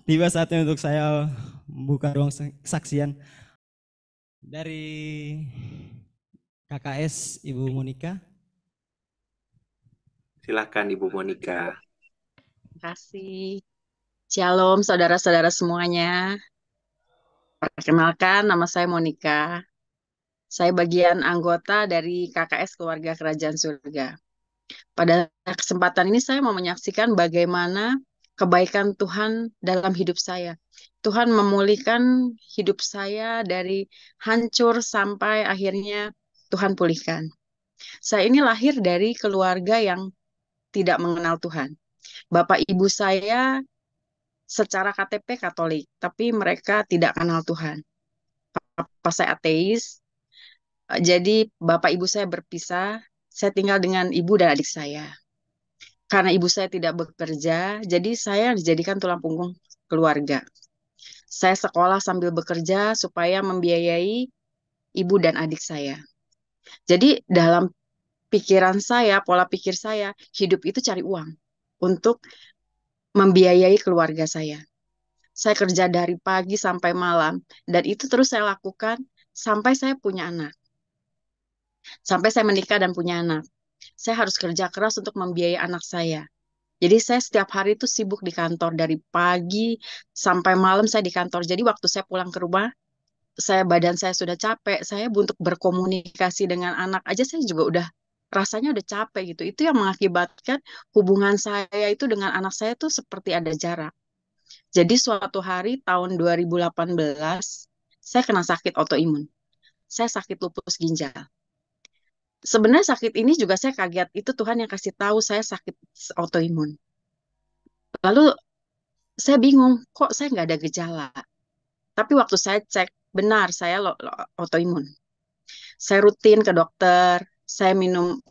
Tiba saatnya untuk saya membuka ruang kesaksian dari KKS Ibu Monica. Silakan Ibu Monica. Terima kasih. Shalom saudara-saudara semuanya. Perkenalkan, nama saya Monica. Saya bagian anggota dari KKS Keluarga Kerajaan Surga. Pada kesempatan ini saya mau menyaksikan bagaimana kebaikan Tuhan dalam hidup saya. Tuhan memulihkan hidup saya dari hancur sampai akhirnya Tuhan pulihkan. Saya ini lahir dari keluarga yang tidak mengenal Tuhan. Bapak ibu saya secara KTP Katolik, tapi mereka tidak kenal Tuhan. Pas saya ateis, jadi bapak ibu saya berpisah, saya tinggal dengan ibu dan adik saya. Karena ibu saya tidak bekerja, jadi saya dijadikan tulang punggung keluarga. Saya sekolah sambil bekerja supaya membiayai ibu dan adik saya. Jadi dalam pikiran saya, pola pikir saya, hidup itu cari uang untuk membiayai keluarga saya. Saya kerja dari pagi sampai malam, dan itu terus saya lakukan sampai saya punya anak. Sampai saya menikah dan punya anak. Saya harus kerja keras untuk membiayai anak saya. Jadi saya setiap hari itu sibuk di kantor dari pagi sampai malam saya di kantor. Jadi waktu saya pulang ke rumah, badan saya sudah capek. Saya untuk berkomunikasi dengan anak aja saya juga udah rasanya udah capek gitu. Itu yang mengakibatkan hubungan saya itu dengan anak saya tuh seperti ada jarak. Jadi suatu hari tahun 2018 saya kena sakit autoimun. Saya sakit lupus ginjal. Sebenarnya sakit ini juga saya kaget. Itu Tuhan yang kasih tahu saya sakit autoimun. Lalu saya bingung, kok saya nggak ada gejala. Tapi waktu saya cek, benar saya autoimun. Saya rutin ke dokter, saya minum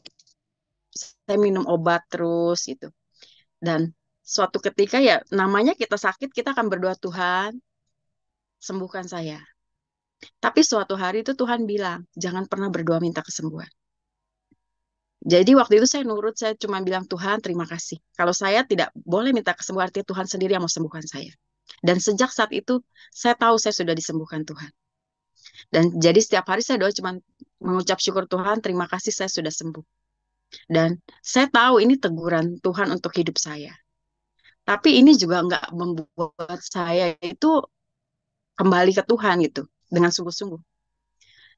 obat terus gitu. Dan suatu ketika ya namanya kita sakit, kita akan berdoa, Tuhan, sembuhkan saya. Tapi suatu hari itu Tuhan bilang, jangan pernah berdoa minta kesembuhan. Jadi waktu itu saya nurut, saya cuma bilang, Tuhan terima kasih. Kalau saya tidak boleh minta kesembuhan, artinya Tuhan sendiri yang mau sembuhkan saya. Dan sejak saat itu, saya tahu saya sudah disembuhkan Tuhan. Dan jadi setiap hari saya doa cuma mengucap syukur Tuhan, terima kasih saya sudah sembuh. Dan saya tahu ini teguran Tuhan untuk hidup saya. Tapi ini juga nggak membuat saya itu kembali ke Tuhan gitu, dengan sungguh-sungguh.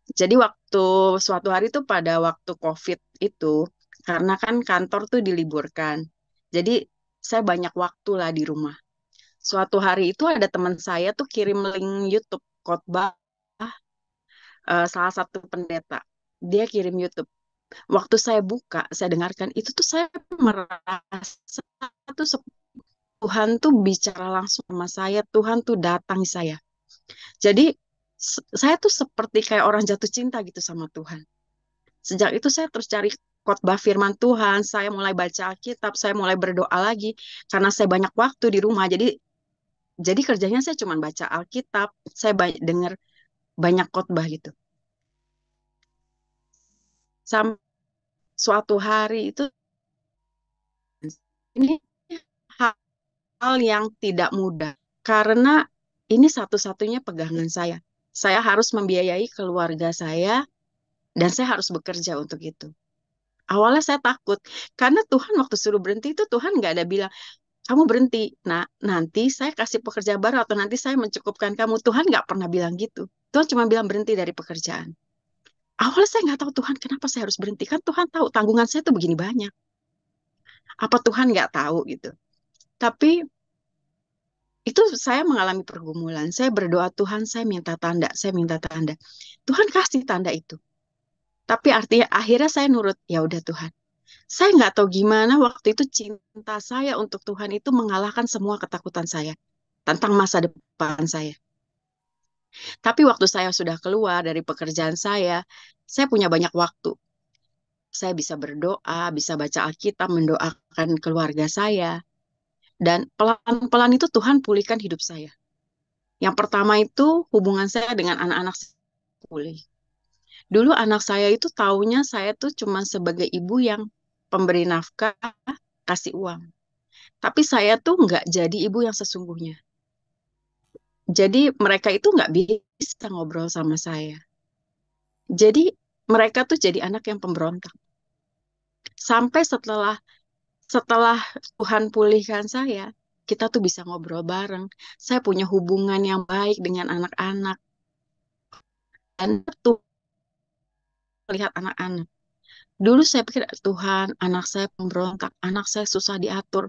Jadi waktu suatu hari tuh pada waktu COVID itu, karena kan kantor tuh diliburkan. Jadi saya banyak waktu lah di rumah. Suatu hari itu ada teman saya tuh kirim link YouTube khotbah salah satu pendeta. Dia kirim YouTube. Waktu saya buka, saya dengarkan itu tuh saya merasa tuh Tuhan tuh bicara langsung sama saya, Tuhan tuh datang saya. Jadi saya tuh seperti kayak orang jatuh cinta gitu sama Tuhan. Sejak itu saya terus cari khotbah firman Tuhan, saya mulai baca Alkitab, saya mulai berdoa lagi karena saya banyak waktu di rumah. Jadi kerjanya saya cuma baca Alkitab, saya dengar banyak khotbah gitu. Sampai suatu hari itu ini hal yang tidak mudah karena ini satu-satunya pegangan saya. Saya harus membiayai keluarga saya dan saya harus bekerja untuk itu. Awalnya saya takut karena Tuhan waktu suruh berhenti itu Tuhan nggak ada bilang kamu berhenti. Nah, nanti saya kasih pekerja baru atau nanti saya mencukupkan kamu. Tuhan nggak pernah bilang gitu. Tuhan cuma bilang berhenti dari pekerjaan. Awalnya saya nggak tahu Tuhan kenapa saya harus berhenti. Kan Tuhan tahu tanggungan saya tuh begini banyak. Apa Tuhan nggak tahu gitu. Tapi itu saya mengalami pergumulan. Saya berdoa Tuhan, saya minta tanda, saya minta tanda. Tuhan kasih tanda itu. Tapi artinya akhirnya saya nurut. Ya udah Tuhan. Saya nggak tahu gimana waktu itu cinta saya untuk Tuhan itu mengalahkan semua ketakutan saya tentang masa depan saya. Tapi waktu saya sudah keluar dari pekerjaan saya punya banyak waktu. Saya bisa berdoa, bisa baca Alkitab, mendoakan keluarga saya. Dan pelan-pelan itu Tuhan pulihkan hidup saya. Yang pertama itu hubungan saya dengan anak-anak pulih. Dulu anak saya itu taunya saya tuh cuma sebagai ibu yang pemberi nafkah, kasih uang. Tapi saya tuh nggak jadi ibu yang sesungguhnya. Jadi mereka itu nggak bisa ngobrol sama saya. Jadi mereka tuh jadi anak yang pemberontak. Sampai setelah setelah Tuhan pulihkan saya, kita tuh bisa ngobrol bareng. Saya punya hubungan yang baik dengan anak-anak dan tuh melihat anak-anak. Dulu saya pikir Tuhan, anak saya pemberontak, anak saya susah diatur,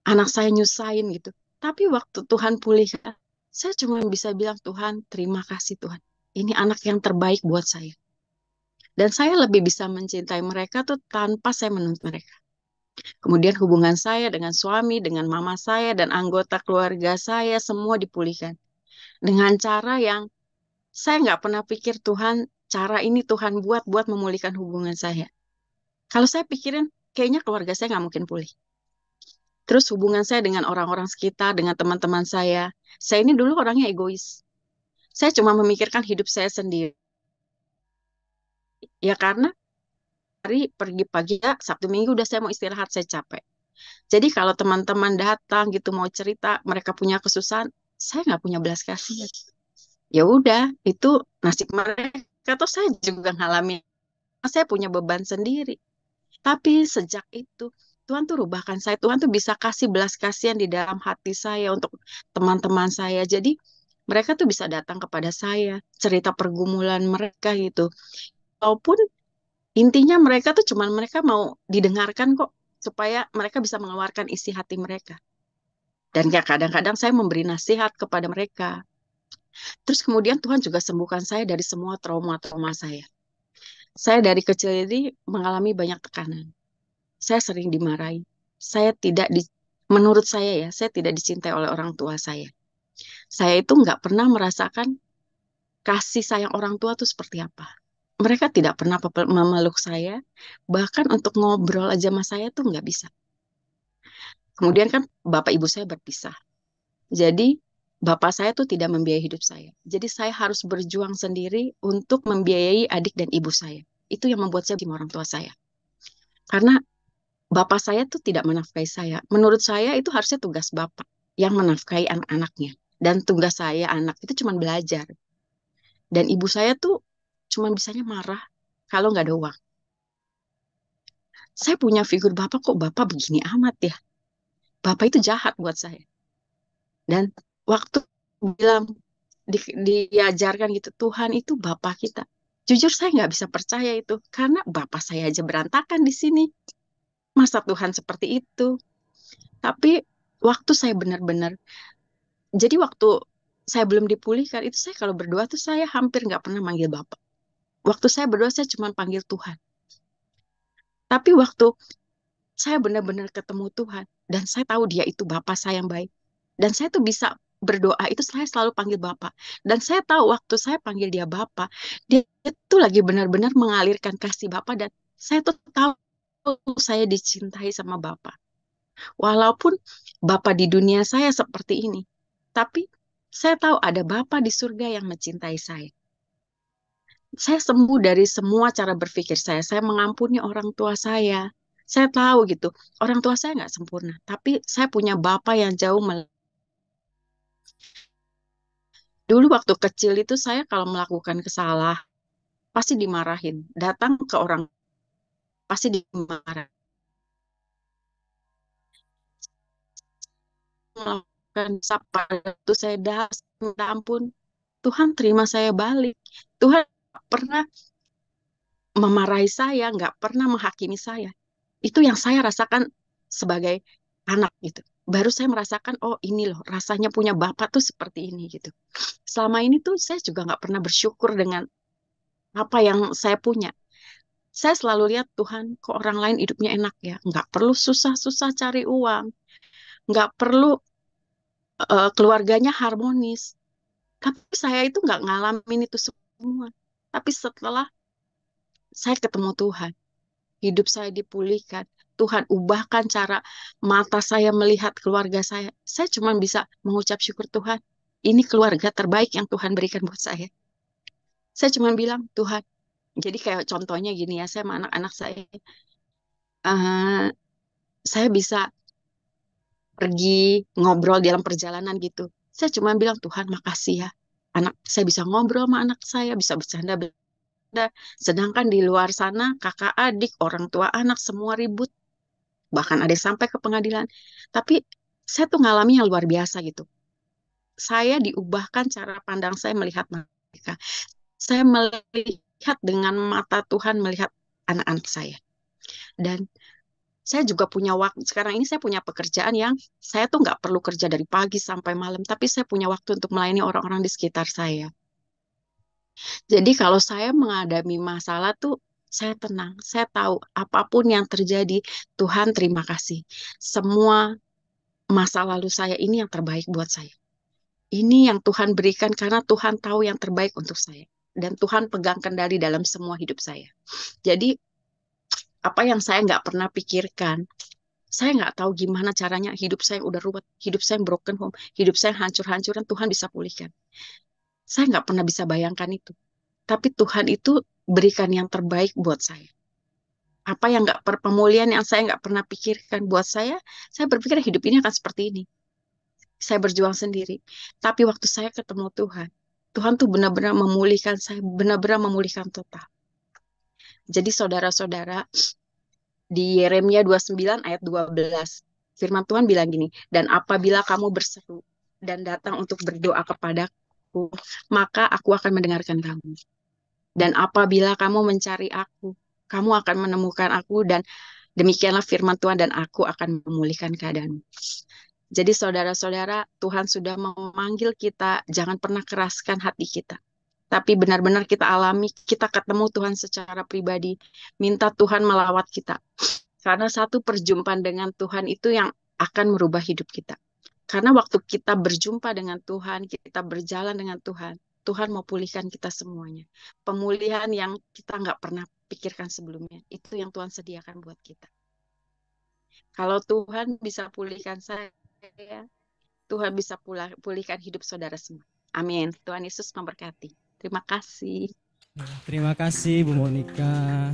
anak saya nyusahin gitu. Tapi waktu Tuhan pulihkan, saya cuma bisa bilang Tuhan, terima kasih Tuhan. Ini anak yang terbaik buat saya. Dan saya lebih bisa mencintai mereka tuh tanpa saya menuntut mereka. Kemudian hubungan saya dengan suami, dengan mama saya, dan anggota keluarga saya semua dipulihkan. Dengan cara yang saya nggak pernah pikir Tuhan, cara ini Tuhan buat memulihkan hubungan saya. Kalau saya pikirin, kayaknya keluarga saya nggak mungkin pulih. Terus hubungan saya dengan orang-orang sekitar, dengan teman-teman saya ini dulu orangnya egois. Saya cuma memikirkan hidup saya sendiri. Ya karena hari pergi pagi ya, Sabtu Minggu udah saya mau istirahat, saya capek. Jadi kalau teman-teman datang gitu mau cerita, mereka punya kesusahan, saya nggak punya belas kasihan. Ya udah, itu nasib mereka tuh saya juga ngalamin. Saya punya beban sendiri. Tapi sejak itu, Tuhan tuh rubahkan saya. Tuhan tuh bisa kasih belas kasihan di dalam hati saya untuk teman-teman saya. Jadi mereka tuh bisa datang kepada saya, cerita pergumulan mereka gitu. Walaupun intinya mereka tuh cuman mereka mau didengarkan kok, supaya mereka bisa mengeluarkan isi hati mereka. Dan ya kadang-kadang saya memberi nasihat kepada mereka. Terus kemudian Tuhan juga sembuhkan saya dari semua trauma-trauma saya. Saya dari kecil ini mengalami banyak tekanan. Saya sering dimarahi. Saya tidak di, menurut saya tidak dicintai oleh orang tua saya. Saya itu nggak pernah merasakan kasih sayang orang tua itu seperti apa. Mereka tidak pernah memeluk saya, bahkan untuk ngobrol aja sama saya tuh nggak bisa. Kemudian kan bapak ibu saya berpisah. Jadi bapak saya tuh tidak membiayai hidup saya. Jadi saya harus berjuang sendiri untuk membiayai adik dan ibu saya. Itu yang membuat saya di orang tua saya. Karena bapak saya tuh tidak menafkahi saya. Menurut saya itu harusnya tugas bapak yang menafkahi anak-anaknya. Dan tugas saya anak itu cuma belajar. Dan ibu saya tuh cuma bisanya marah kalau nggak ada uang. Saya punya figur bapak, kok bapak begini amat ya. Bapak itu jahat buat saya. Dan waktu bilang diajarkan gitu, Tuhan itu bapak kita. Jujur saya nggak bisa percaya itu. Karena bapak saya aja berantakan di sini. Masa Tuhan seperti itu? Tapi waktu saya benar-benar, jadi waktu saya belum dipulihkan, itu saya kalau berdoa tuh saya hampir nggak pernah manggil bapak. Waktu saya berdoa saya cuma panggil Tuhan. Tapi waktu saya benar-benar ketemu Tuhan, dan saya tahu dia itu bapak saya yang baik. Dan saya tuh bisa berdoa, itu saya selalu panggil bapak. Dan saya tahu waktu saya panggil dia bapak, dia itu lagi benar-benar mengalirkan kasih bapak. Dan saya tuh tahu saya dicintai sama bapak. Walaupun bapak di dunia saya seperti ini, tapi saya tahu ada bapak di surga yang mencintai saya. Saya sembuh dari semua cara berpikir saya. Saya mengampuni orang tua saya. Saya tahu gitu, orang tua saya nggak sempurna, tapi saya punya bapak yang jauh. Dulu waktu kecil itu saya kalau melakukan kesalahan, pasti dimarahin. Datang ke orang, pasti dimarahin. Melakukan sapa itu saya minta ampun. Tuhan terima saya balik. Tuhan nggak pernah memarahi saya, nggak pernah menghakimi saya. Itu yang saya rasakan sebagai anak gitu. Baru saya merasakan, oh ini loh rasanya punya bapak tuh seperti ini gitu. Selama ini tuh saya juga nggak pernah bersyukur dengan apa yang saya punya. Saya selalu lihat Tuhan, kok orang lain hidupnya enak ya. Nggak perlu susah-susah cari uang. Nggak perlu keluarganya harmonis. Tapi saya itu nggak ngalamin itu semua. Tapi setelah saya ketemu Tuhan, hidup saya dipulihkan. Tuhan ubahkan cara mata saya melihat keluarga saya. Saya cuma bisa mengucap syukur Tuhan. Ini keluarga terbaik yang Tuhan berikan buat saya. Saya cuma bilang, Tuhan, jadi kayak contohnya gini ya, saya sama anak-anak saya. Saya bisa pergi ngobrol dalam perjalanan gitu. Saya cuma bilang, Tuhan makasih ya. Anak saya bisa ngobrol sama anak saya, bisa bercanda. Sedangkan di luar sana kakak adik, orang tua anak semua ribut. Bahkan ada yang sampai ke pengadilan. Tapi saya tuh ngalami yang luar biasa gitu. Saya diubahkan cara pandang saya melihat mereka. Saya melihat dengan mata Tuhan melihat anak-anak saya. Dan saya juga punya waktu. Sekarang ini saya punya pekerjaan yang saya tuh nggak perlu kerja dari pagi sampai malam. Tapi saya punya waktu untuk melayani orang-orang di sekitar saya. Jadi kalau saya menghadapi masalah tuh saya tenang. Saya tahu apapun yang terjadi, Tuhan terima kasih. Semua masa lalu saya ini yang terbaik buat saya. Ini yang Tuhan berikan karena Tuhan tahu yang terbaik untuk saya. Dan Tuhan pegang kendali dalam semua hidup saya. Jadi apa yang saya nggak pernah pikirkan, saya nggak tahu gimana caranya hidup saya yang udah ruwet, hidup saya yang broken home, hidup saya yang hancur-hancuran, Tuhan bisa pulihkan. Saya nggak pernah bisa bayangkan itu. Tapi Tuhan itu berikan yang terbaik buat saya. Apa yang nggak pemulihan yang saya nggak pernah pikirkan buat saya berpikir hidup ini akan seperti ini. Saya berjuang sendiri. Tapi waktu saya ketemu Tuhan, Tuhan tuh benar-benar memulihkan saya, benar-benar memulihkan total. Jadi saudara-saudara, di Yeremia 29 ayat 12, firman Tuhan bilang gini, dan apabila kamu berseru dan datang untuk berdoa kepadaku, maka aku akan mendengarkan kamu. Dan apabila kamu mencari aku, kamu akan menemukan aku, dan demikianlah firman Tuhan, dan aku akan memulihkan keadaanmu. Jadi saudara-saudara, Tuhan sudah memanggil kita, jangan pernah keraskan hati kita. Tapi benar-benar kita alami, kita ketemu Tuhan secara pribadi, minta Tuhan melawat kita. Karena satu perjumpaan dengan Tuhan itu yang akan merubah hidup kita. Karena waktu kita berjumpa dengan Tuhan, kita berjalan dengan Tuhan, Tuhan mau pulihkan kita semuanya. Pemulihan yang kita nggak pernah pikirkan sebelumnya, itu yang Tuhan sediakan buat kita. Kalau Tuhan bisa pulihkan saya, Tuhan bisa pulihkan hidup saudara semua. Amin. Tuhan Yesus memberkati. Terima kasih. Terima kasih Bu Monica.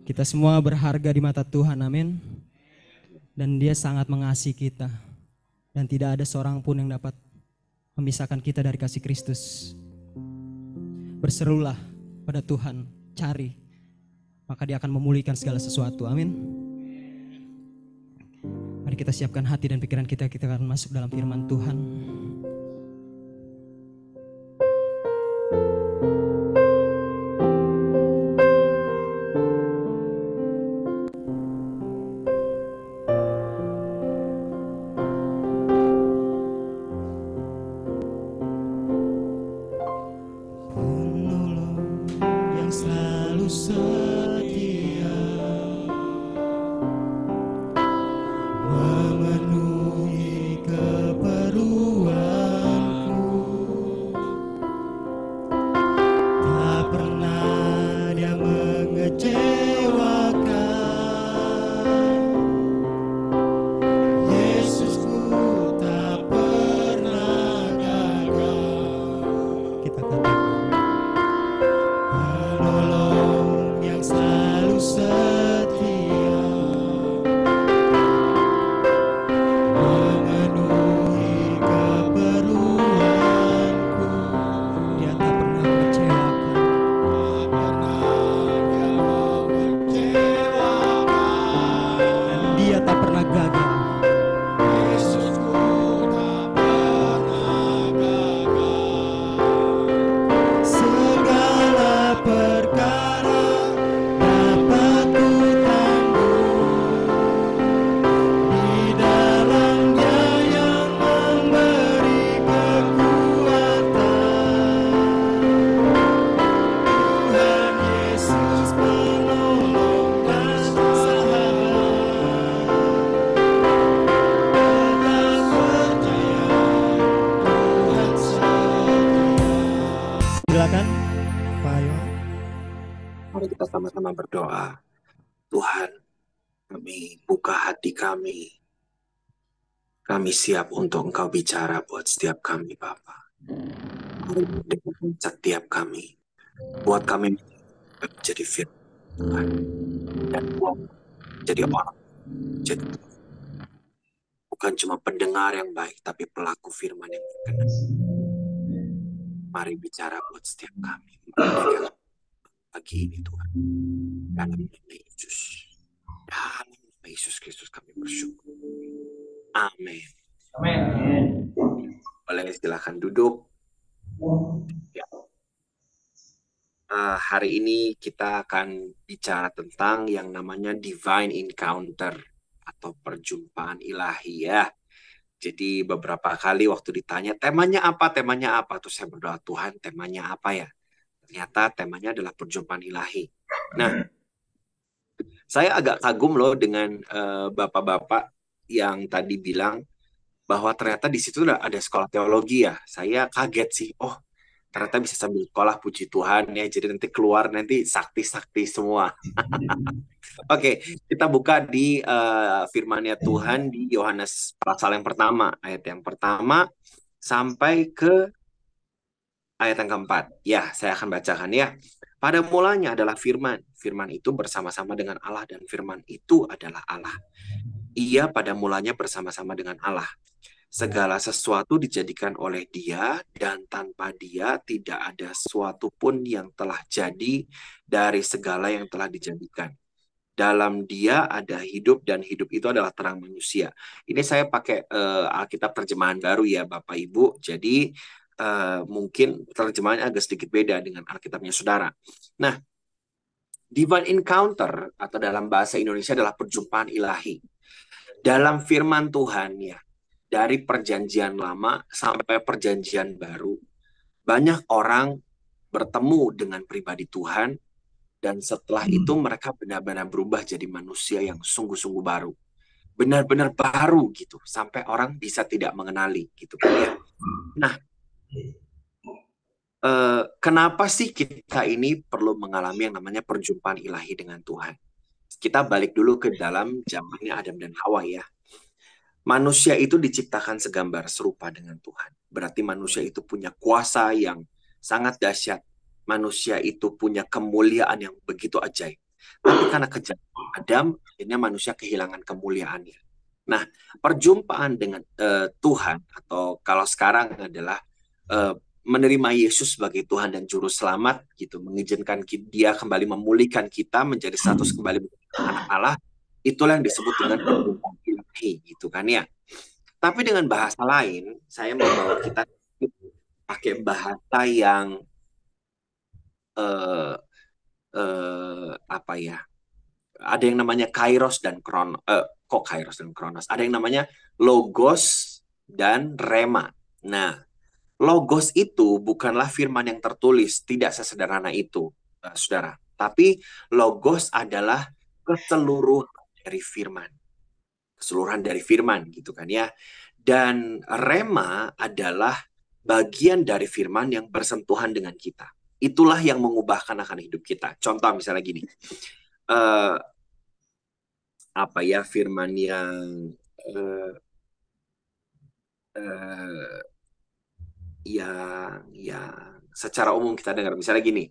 Kita semua berharga di mata Tuhan, amin. Dan Dia sangat mengasihi kita. Dan tidak ada seorang pun yang dapat memisahkan kita dari kasih Kristus. Berserulah pada Tuhan, cari, maka Dia akan memulihkan segala sesuatu, amin. Mari kita siapkan hati dan pikiran kita akan masuk dalam firman Tuhan. Berdoa. Tuhan, kami buka hati kami. Kami siap untuk Engkau bicara buat setiap kami, Bapa. Setiap kami. Buat kami menjadi firman Tuhan. Dan buat jadi orang. Jadi bukan cuma pendengar yang baik, tapi pelaku firman yang berkenan. Mari bicara buat setiap kami. Merdeka pagi ini Tuhan. Dalam nama Yesus. Dalam nama Yesus Kristus kami bersyukur. Amin. Boleh silakan duduk. Ya. Hari ini kita akan bicara tentang yang namanya divine encounter atau perjumpaan ilahi ya. Jadi beberapa kali waktu ditanya temanya apa, terus saya berdoa, Tuhan temanya apa ya? Ternyata temanya adalah perjumpaan ilahi. Nah, saya agak kagum loh dengan bapak-bapak yang tadi bilang bahwa ternyata di situ ada sekolah teologi ya. Saya kaget sih, oh ternyata bisa sambil sekolah, puji Tuhan ya. Jadi nanti keluar nanti sakti-sakti semua. Oke, kita buka di firman-Nya Tuhan di Yohanes pasal yang pertama, ayat yang pertama sampai ke ayat yang keempat. Ya, saya akan bacakan ya. Pada mulanya adalah firman. Firman itu bersama-sama dengan Allah dan firman itu adalah Allah. Ia pada mulanya bersama-sama dengan Allah. Segala sesuatu dijadikan oleh Dia dan tanpa Dia tidak ada sesuatu pun yang telah jadi dari segala yang telah dijadikan. Dalam Dia ada hidup dan hidup itu adalah terang manusia. Ini saya pakai Alkitab terjemahan baru ya Bapak Ibu. Jadi mungkin terjemahannya agak sedikit beda dengan Alkitabnya saudara. Nah, divine encounter atau dalam bahasa Indonesia adalah perjumpaan ilahi. Dalam firman Tuhan ya, dari perjanjian lama sampai perjanjian baru, banyak orang bertemu dengan pribadi Tuhan. Dan setelah itu mereka benar-benar berubah jadi manusia yang sungguh-sungguh baru. Benar-benar baru gitu. Sampai orang bisa tidak mengenali gitu kan ya. Nah, kenapa sih kita ini perlu mengalami yang namanya perjumpaan ilahi dengan Tuhan? Kita balik dulu ke dalam zamannya Adam dan Hawa ya. Manusia itu diciptakan segambar serupa dengan Tuhan. Berarti manusia itu punya kuasa yang sangat dahsyat. Manusia itu punya kemuliaan yang begitu ajaib. Tapi karena kejahatan Adam, akhirnya manusia kehilangan kemuliaannya. Nah, perjumpaan dengan Tuhan, atau kalau sekarang adalah menerima Yesus sebagai Tuhan dan Juru Selamat, gitu, mengizinkan Dia kembali memulihkan kita menjadi status kembali anak Allah, itulah yang disebut dengan perjumpaan ilahi, gitu kan ya. Tapi dengan bahasa lain, saya mau bawa kita pakai bahasa yang apa ya? Ada yang namanya kairos dan kronos. Kok kairos dan kronos? Ada yang namanya logos dan rema. Nah, logos itu bukanlah firman yang tertulis, tidak sesederhana itu, saudara. Tapi logos adalah keseluruhan dari firman. Keseluruhan dari firman, gitu kan ya. Dan rema adalah bagian dari firman yang bersentuhan dengan kita. Itulah yang mengubahkan akan hidup kita. Contoh misalnya gini, apa ya firman yang secara umum kita dengar, misalnya gini,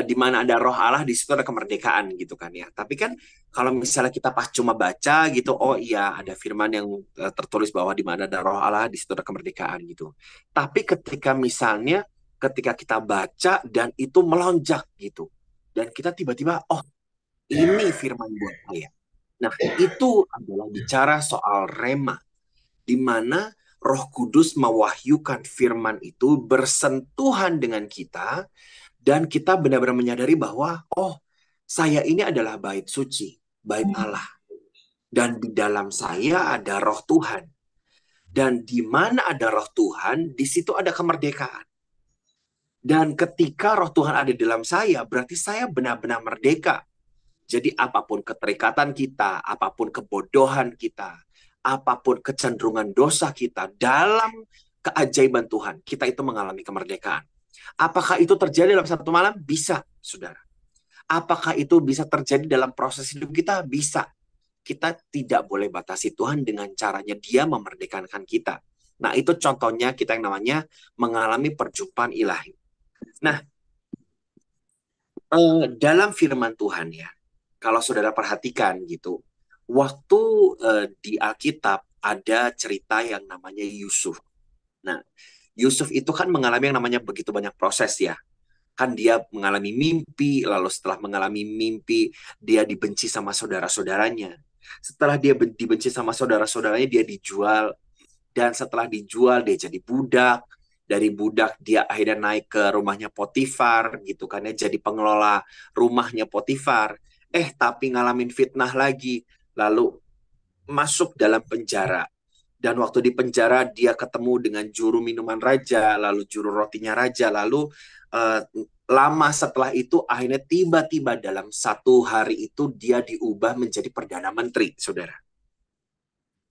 di mana ada roh Allah di situ ada kemerdekaan gitu kan ya. Tapi kan kalau misalnya kita pas cuma baca gitu, oh iya ada firman yang tertulis bahwa di mana ada roh Allah di situ ada kemerdekaan gitu. Tapi ketika misalnya ketika kita baca dan itu melonjak gitu, dan kita tiba-tiba oh ini firman buat saya. Nah itu adalah bicara soal rema, di mana Roh Kudus mewahyukan firman itu bersentuhan dengan kita. Dan kita benar-benar menyadari bahwa, oh, saya ini adalah bait suci, bait Allah. Dan di dalam saya ada roh Tuhan. Dan di mana ada roh Tuhan, di situ ada kemerdekaan. Dan ketika roh Tuhan ada di dalam saya, berarti saya benar-benar merdeka. Jadi apapun keterikatan kita, apapun kebodohan kita, apapun kecenderungan dosa kita, dalam keajaiban Tuhan, kita itu mengalami kemerdekaan. Apakah itu terjadi dalam satu malam? Bisa, saudara. Apakah itu bisa terjadi dalam proses hidup kita? Bisa. Kita tidak boleh batasi Tuhan dengan caranya Dia memerdekakan kita. Nah, itu contohnya kita yang namanya mengalami perjumpaan ilahi. Nah, dalam firman Tuhan ya, kalau saudara perhatikan gitu, waktu di Alkitab ada cerita yang namanya Yusuf. Nah, Yusuf itu kan mengalami yang namanya begitu banyak proses ya. Kan dia mengalami mimpi, lalu setelah mengalami mimpi, dia dibenci sama saudara-saudaranya. Setelah dia dibenci sama saudara-saudaranya, dia dijual. Dan setelah dijual, dia jadi budak. Dari budak, dia akhirnya naik ke rumahnya Potifar, gitu kan ya, jadi pengelola rumahnya Potifar. Tapi ngalamin fitnah lagi. Lalu masuk dalam penjara. Dan waktu di penjara dia ketemu dengan juru minuman raja, lalu juru rotinya raja, lalu uh, lama setelah itu akhirnya tiba-tiba dalam satu hari itu dia diubah menjadi Perdana Menteri, saudara.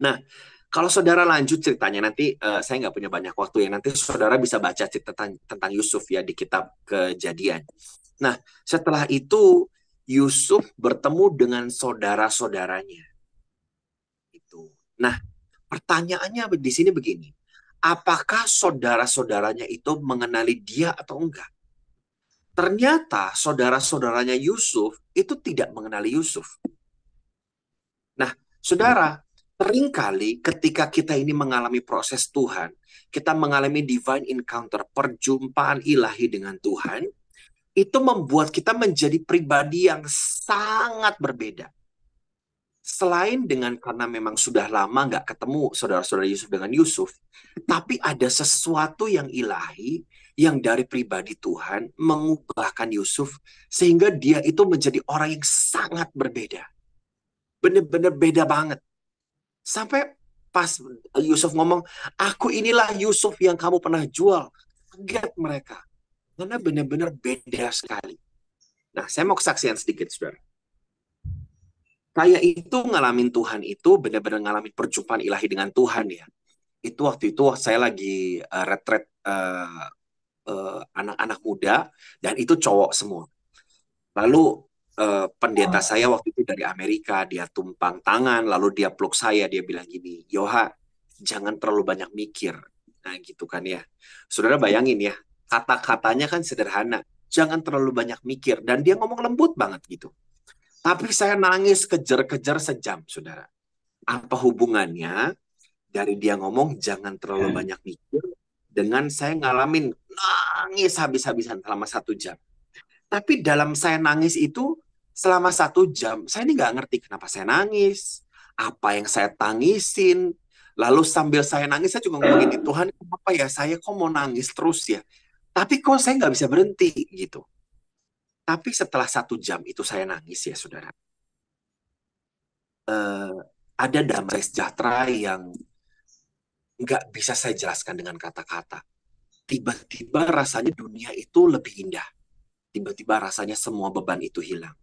Nah, kalau saudara lanjut ceritanya nanti saya nggak punya banyak waktu ya, nanti saudara bisa baca cerita tentang Yusuf ya di kitab Kejadian. Nah, setelah itu Yusuf bertemu dengan saudara-saudaranya. Itu. Nah, pertanyaannya di sini begini, apakah saudara-saudaranya itu mengenali dia atau enggak? Ternyata saudara-saudaranya Yusuf itu tidak mengenali Yusuf. Nah, saudara, seringkali ketika kita ini mengalami proses Tuhan, kita mengalami divine encounter, perjumpaan ilahi dengan Tuhan, itu membuat kita menjadi pribadi yang sangat berbeda. Selain dengan karena memang sudah lama nggak ketemu saudara-saudara Yusuf dengan Yusuf, tapi ada sesuatu yang ilahi yang dari pribadi Tuhan mengubahkan Yusuf sehingga dia itu menjadi orang yang sangat berbeda. Benar-benar beda banget. Sampai pas Yusuf ngomong, aku inilah Yusuf yang kamu pernah jual. Kaget mereka. Karena benar-benar beda sekali. Nah, saya mau kesaksian sedikit, saudara. Saya itu ngalamin Tuhan itu benar-benar ngalamin perjumpaan ilahi dengan Tuhan ya. Itu waktu itu saya lagi retret anak-anak muda dan itu cowok semua. Lalu pendeta saya waktu itu dari Amerika, dia tumpang tangan, lalu dia peluk saya, dia bilang gini, Yoha, jangan terlalu banyak mikir. Nah gitu kan ya. Saudara bayangin ya, kata-katanya kan sederhana, jangan terlalu banyak mikir. Dan dia ngomong lembut banget gitu. Tapi saya nangis kejar-kejar sejam, saudara. Apa hubungannya dari dia ngomong jangan terlalu banyak mikir dengan saya ngalamin nangis habis-habisan selama 1 jam. Tapi dalam saya nangis itu selama 1 jam, saya ini nggak ngerti kenapa saya nangis, apa yang saya tangisin. Lalu sambil saya nangis, saya juga ngomong gini, Tuhan, kenapa ya saya kok mau nangis terus ya? Tapi kok saya nggak bisa berhenti gitu. Tapi setelah 1 jam itu saya nangis ya saudara. Ada damai sejahtera yang nggak bisa saya jelaskan dengan kata-kata. Tiba-tiba rasanya dunia itu lebih indah. Tiba-tiba rasanya semua beban itu hilang.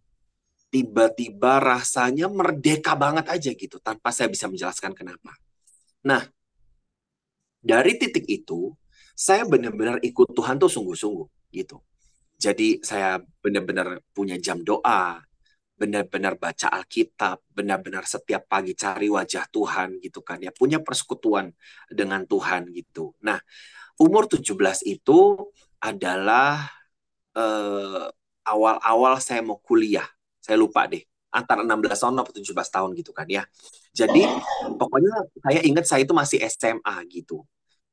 Tiba-tiba rasanya merdeka banget aja gitu, tanpa saya bisa menjelaskan kenapa. Nah, dari titik itu, saya benar-benar ikut Tuhan tuh sungguh-sungguh gitu. Jadi saya benar-benar punya jam doa, benar-benar baca Alkitab, benar-benar setiap pagi cari wajah Tuhan gitu kan ya, punya persekutuan dengan Tuhan gitu. Nah, umur 17 itu adalah awal-awal saya mau kuliah. Saya lupa deh, antara 16 tahun atau 17 tahun gitu kan ya. Jadi pokoknya saya ingat saya itu masih SMA gitu.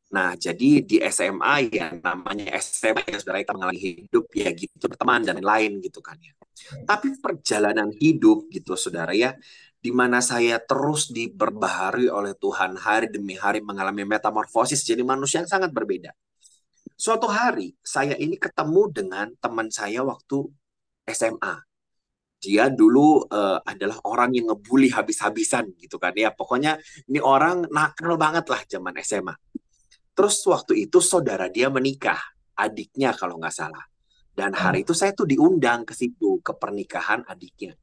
Nah, jadi di SMA ya namanya SMA ya saudara, kita mengalami hidup ya gitu, berteman dan lain-lain gitu kan ya. Tapi perjalanan hidup gitu saudara ya, di mana saya terus diperbaharui oleh Tuhan hari demi hari mengalami metamorfosis jadi manusia yang sangat berbeda. Suatu hari saya ini ketemu dengan teman saya waktu SMA. Dia dulu adalah orang yang ngebully habis-habisan gitu kan ya. Pokoknya ini orang nakal banget lah zaman SMA. Terus waktu itu saudara dia menikah, adiknya kalau nggak salah. Dan hari itu saya tuh diundang ke situ, ke pernikahan adiknya.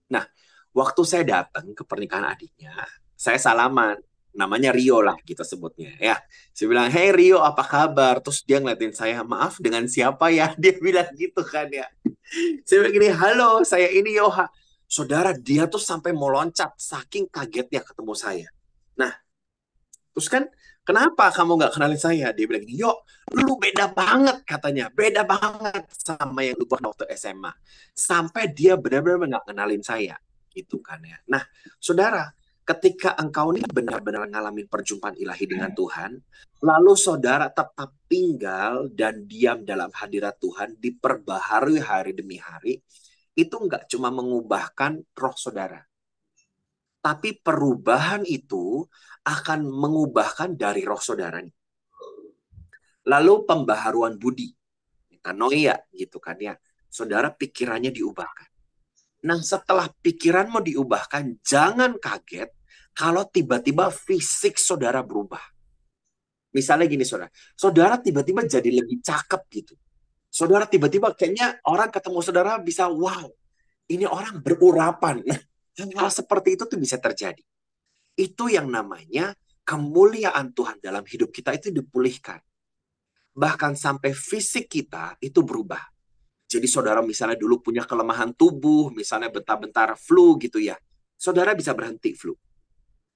Nah, waktu saya datang ke pernikahan adiknya, saya salaman. Namanya Rio lah kita sebutnya ya. Saya bilang, hey Rio apa kabar? Terus dia ngeliatin saya, maaf dengan siapa ya? Dia bilang gitu kan ya. Saya bilang gini, halo saya ini Yoha. Saudara dia tuh sampai mau loncat, saking kagetnya ketemu saya. Nah, terus kan, kenapa kamu nggak kenalin saya? Dia bilang gini, yo, lu beda banget katanya. Beda banget sama yang lu waktu SMA. Sampai dia benar-benar nggak kenalin saya. Gitu kan ya. Nah, saudara, Ketika engkau ini benar-benar ngalamin perjumpaan ilahi dengan Tuhan, lalu saudara tetap tinggal dan diam dalam hadirat Tuhan, diperbaharui hari demi hari, itu nggak cuma mengubahkan roh saudara, tapi perubahan itu akan mengubahkan dari roh saudara. Lalu pembaharuan budi, metanoia gitu kan ya, saudara pikirannya diubahkan. Nah, setelah pikiranmu diubahkan, jangan kaget kalau tiba-tiba fisik saudara berubah. Misalnya gini, saudara. Saudara tiba-tiba jadi lebih cakep gitu. Saudara tiba-tiba kayaknya orang ketemu saudara bisa, wow, ini orang berurapan. Nah, hal seperti itu tuh bisa terjadi. Itu yang namanya kemuliaan Tuhan dalam hidup kita itu dipulihkan. Bahkan sampai fisik kita itu berubah. Jadi saudara misalnya dulu punya kelemahan tubuh, misalnya bentar-bentar flu gitu ya. Saudara bisa berhenti flu.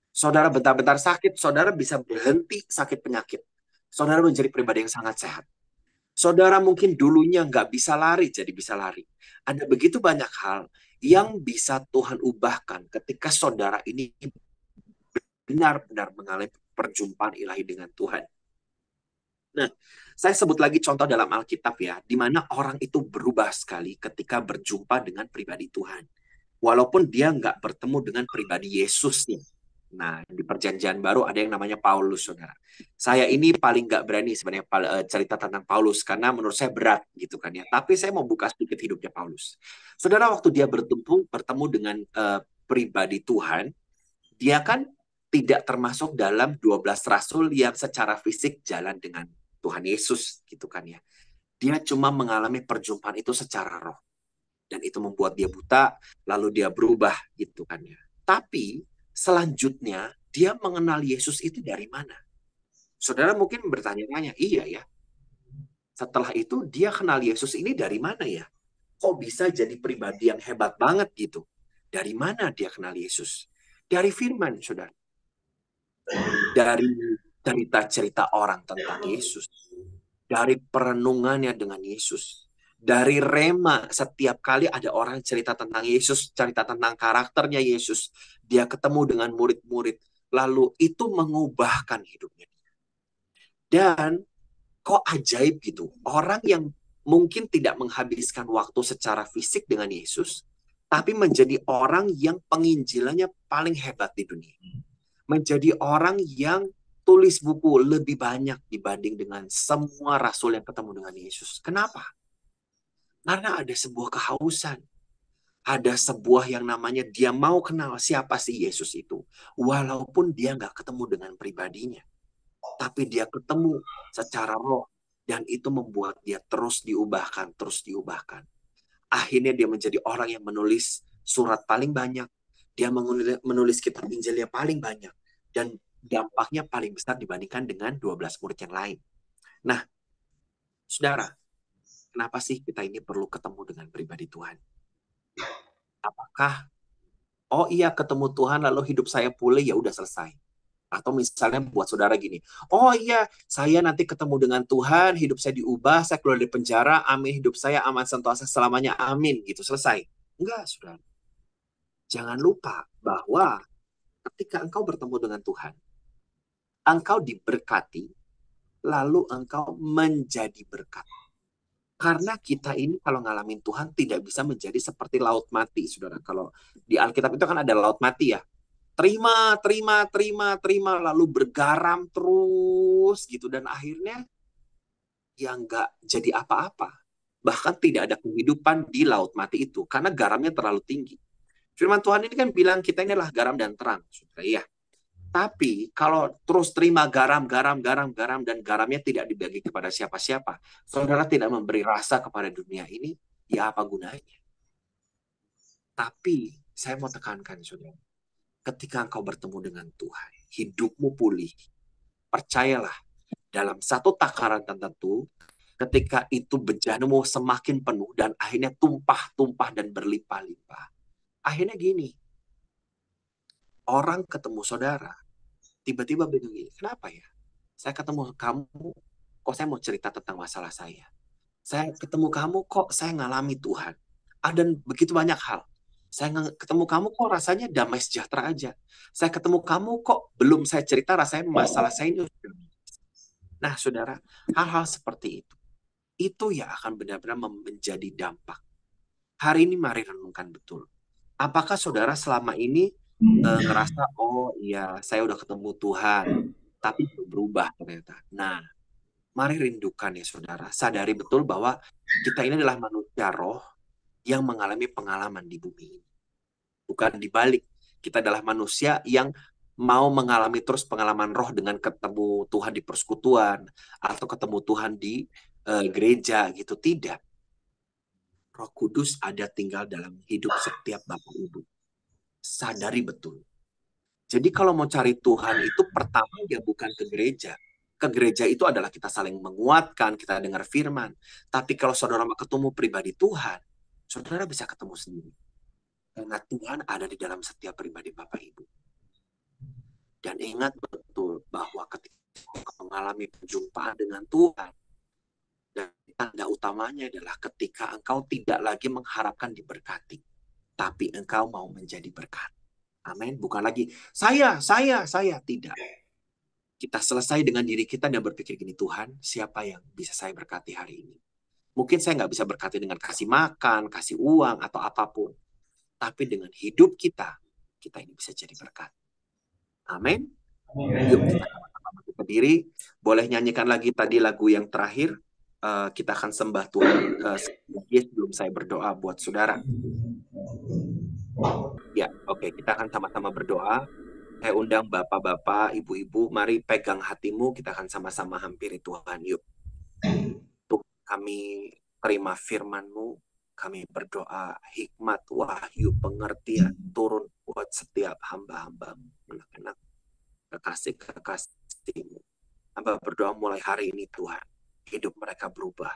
Saudara bentar-bentar sakit, saudara bisa berhenti sakit penyakit. Saudara menjadi pribadi yang sangat sehat. Saudara mungkin dulunya nggak bisa lari, jadi bisa lari. Ada begitu banyak hal yang bisa Tuhan ubahkan ketika saudara ini benar-benar mengalami perjumpaan ilahi dengan Tuhan. Nah, saya sebut lagi contoh dalam Alkitab ya, di mana orang itu berubah sekali ketika berjumpa dengan pribadi Tuhan. Walaupun dia nggak bertemu dengan pribadi Yesusnya. Nah, di perjanjian baru ada yang namanya Paulus, saudara. Saya ini paling nggak berani sebenarnya cerita tentang Paulus, karena menurut saya berat gitu kan ya. Tapi saya mau buka sedikit hidupnya Paulus. Saudara, waktu dia bertemu dengan pribadi Tuhan, dia kan tidak termasuk dalam 12 rasul yang secara fisik jalan dengan Tuhan Yesus gitu kan ya. Dia cuma mengalami perjumpaan itu secara roh. Dan itu membuat dia buta, lalu dia berubah gitu kan ya. Tapi selanjutnya dia mengenal Yesus itu dari mana? Saudara mungkin bertanya-tanya, iya ya. Setelah itu dia kenal Yesus ini dari mana ya? Kok bisa jadi pribadi yang hebat banget gitu? Dari mana dia kenal Yesus? Dari firman, saudara. Dari cerita-cerita orang tentang Yesus. Dari perenungannya dengan Yesus. Dari rema, setiap kali ada orang cerita tentang Yesus, cerita tentang karakternya Yesus, dia ketemu dengan murid-murid, lalu itu mengubahkan hidupnya. Dan kok ajaib gitu, orang yang mungkin tidak menghabiskan waktu secara fisik dengan Yesus, tapi menjadi orang yang penginjilannya paling hebat di dunia. Menjadi orang yang tulis buku lebih banyak dibanding dengan semua rasul yang ketemu dengan Yesus. Kenapa? Karena ada sebuah kehausan. Ada sebuah yang namanya dia mau kenal siapa sih Yesus itu. Walaupun dia nggak ketemu dengan pribadinya. Tapi dia ketemu secara roh. Dan itu membuat dia terus diubahkan, terus diubahkan. Akhirnya dia menjadi orang yang menulis surat paling banyak. Dia menulis kitab Injil yang paling banyak. Dan dampaknya paling besar dibandingkan dengan 12 murid yang lain. Nah, saudara, kenapa sih kita ini perlu ketemu dengan pribadi Tuhan? Apakah, oh iya ketemu Tuhan lalu hidup saya pulih, ya udah selesai. Atau misalnya buat saudara gini, oh iya saya nanti ketemu dengan Tuhan, hidup saya diubah, saya keluar dari penjara, amin, hidup saya aman sentosa selamanya, amin, gitu, selesai. Enggak, saudara. Jangan lupa bahwa ketika engkau bertemu dengan Tuhan, engkau diberkati, lalu engkau menjadi berkat. Karena kita ini kalau ngalamin Tuhan tidak bisa menjadi seperti laut mati, saudara. Kalau di Alkitab itu kan ada laut mati ya. Terima, terima, terima, terima, lalu bergaram terus gitu. Dan akhirnya ya nggak jadi apa-apa. Bahkan tidak ada kehidupan di laut mati itu. Karena garamnya terlalu tinggi. Firman Tuhan ini kan bilang kita ini adalah garam dan terang, saudara. Ya. Tapi kalau terus terima garam, dan garamnya tidak dibagi kepada siapa-siapa, saudara tidak memberi rasa kepada dunia ini, ya apa gunanya? Tapi saya mau tekankan, saudara, ketika engkau bertemu dengan Tuhan, hidupmu pulih. Percayalah, dalam satu takaran tertentu, ketika itu bencanamu semakin penuh dan akhirnya tumpah-tumpah dan berlimpah-limpah. Akhirnya gini, orang ketemu saudara, tiba-tiba bingung gini, kenapa ya? Saya ketemu kamu, kok saya mau cerita tentang masalah saya. Saya ketemu kamu, kok saya ngalami Tuhan. Dan begitu banyak hal. Saya ketemu kamu kok rasanya damai sejahtera aja. Saya ketemu kamu kok belum saya cerita rasanya masalah saya ini. Nah, saudara, hal-hal seperti itu yang akan benar-benar menjadi dampak. Hari ini mari renungkan betul. Apakah saudara selama ini ngerasa, oh iya saya udah ketemu Tuhan, tapi belum berubah ternyata. Nah, mari rindukan ya saudara. Sadari betul bahwa kita ini adalah manusia roh yang mengalami pengalaman di bumi ini. Bukan dibalik. Kita adalah manusia yang mau mengalami terus pengalaman roh dengan ketemu Tuhan di persekutuan atau ketemu Tuhan di gereja gitu. Tidak. Roh Kudus ada tinggal dalam hidup setiap Bapak Ibu. Sadari betul. Jadi kalau mau cari Tuhan itu pertama ya bukan ke gereja. Ke gereja itu adalah kita saling menguatkan, kita dengar firman. Tapi kalau saudara mau ketemu pribadi Tuhan, saudara bisa ketemu sendiri. Karena Tuhan ada di dalam setiap pribadi Bapak Ibu. Dan ingat betul bahwa ketika mengalami perjumpaan dengan Tuhan, dan tanda utamanya adalah ketika engkau tidak lagi mengharapkan diberkati, tapi engkau mau menjadi berkat. Amin. Bukan lagi saya, tidak. Kita selesai dengan diri kita dan berpikir gini, Tuhan, siapa yang bisa saya berkati hari ini? Mungkin saya nggak bisa berkati dengan kasih makan, kasih uang, atau apapun. Tapi dengan hidup kita ini bisa jadi berkat. Amin. Yuk kita sama-sama berdiri. Boleh nyanyikan lagi tadi lagu yang terakhir. Kita akan sembah Tuhan sebelum saya berdoa buat saudara. Ya, oke. Kita akan sama-sama berdoa. Saya undang bapak-bapak, ibu-ibu, mari pegang hatimu. Kita akan sama-sama hampiri Tuhan. Yuk. Tuhan, kami terima firman-Mu. Kami berdoa hikmat, wahyu, pengertian turun buat setiap hamba-hamba, anak-anak, kekasih-kekasih-Mu. Hamba berdoa mulai hari ini Tuhan, hidup mereka berubah.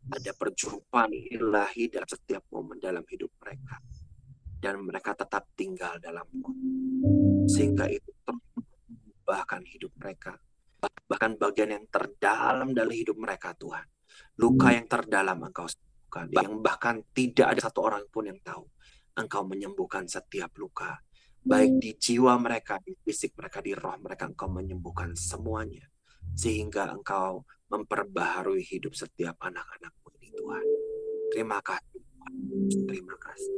Ada perjumpaan ilahi dalam setiap momen dalam hidup mereka. Dan mereka tetap tinggal dalam-Mu. Sehingga itu bahkan hidup mereka. Bahkan bagian yang terdalam dalam hidup mereka Tuhan. Luka yang terdalam Engkau yang bahkan tidak ada satu orang pun yang tahu. Engkau menyembuhkan setiap luka. Baik di jiwa mereka, di fisik mereka, di roh mereka, Engkau menyembuhkan semuanya. Sehingga Engkau memperbaharui hidup setiap anak-anak-Mu ini Tuhan. Terima kasih Tuhan. Terima kasih.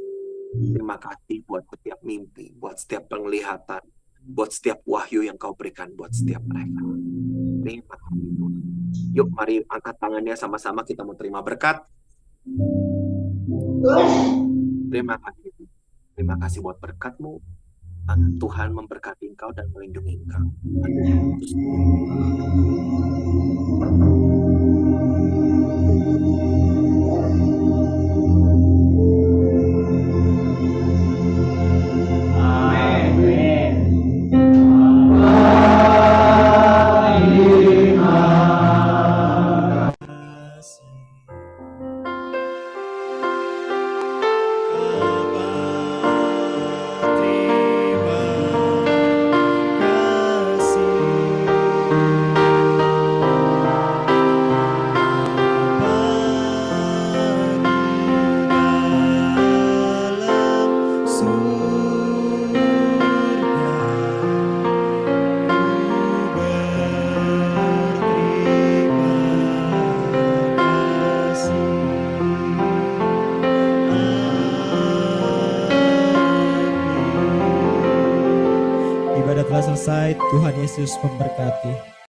Terima kasih buat setiap mimpi, buat setiap penglihatan, buat setiap wahyu yang Kau berikan buat setiap mereka. Terima kasih Tuhan. Yuk mari angkat tangannya sama-sama, kita mau terima berkat. Terima kasih. Terima kasih buat berkat-Mu. Tuhan memberkati Engkau dan melindungi Engkau. Ibadah telah selesai. Tuhan Yesus memberkati.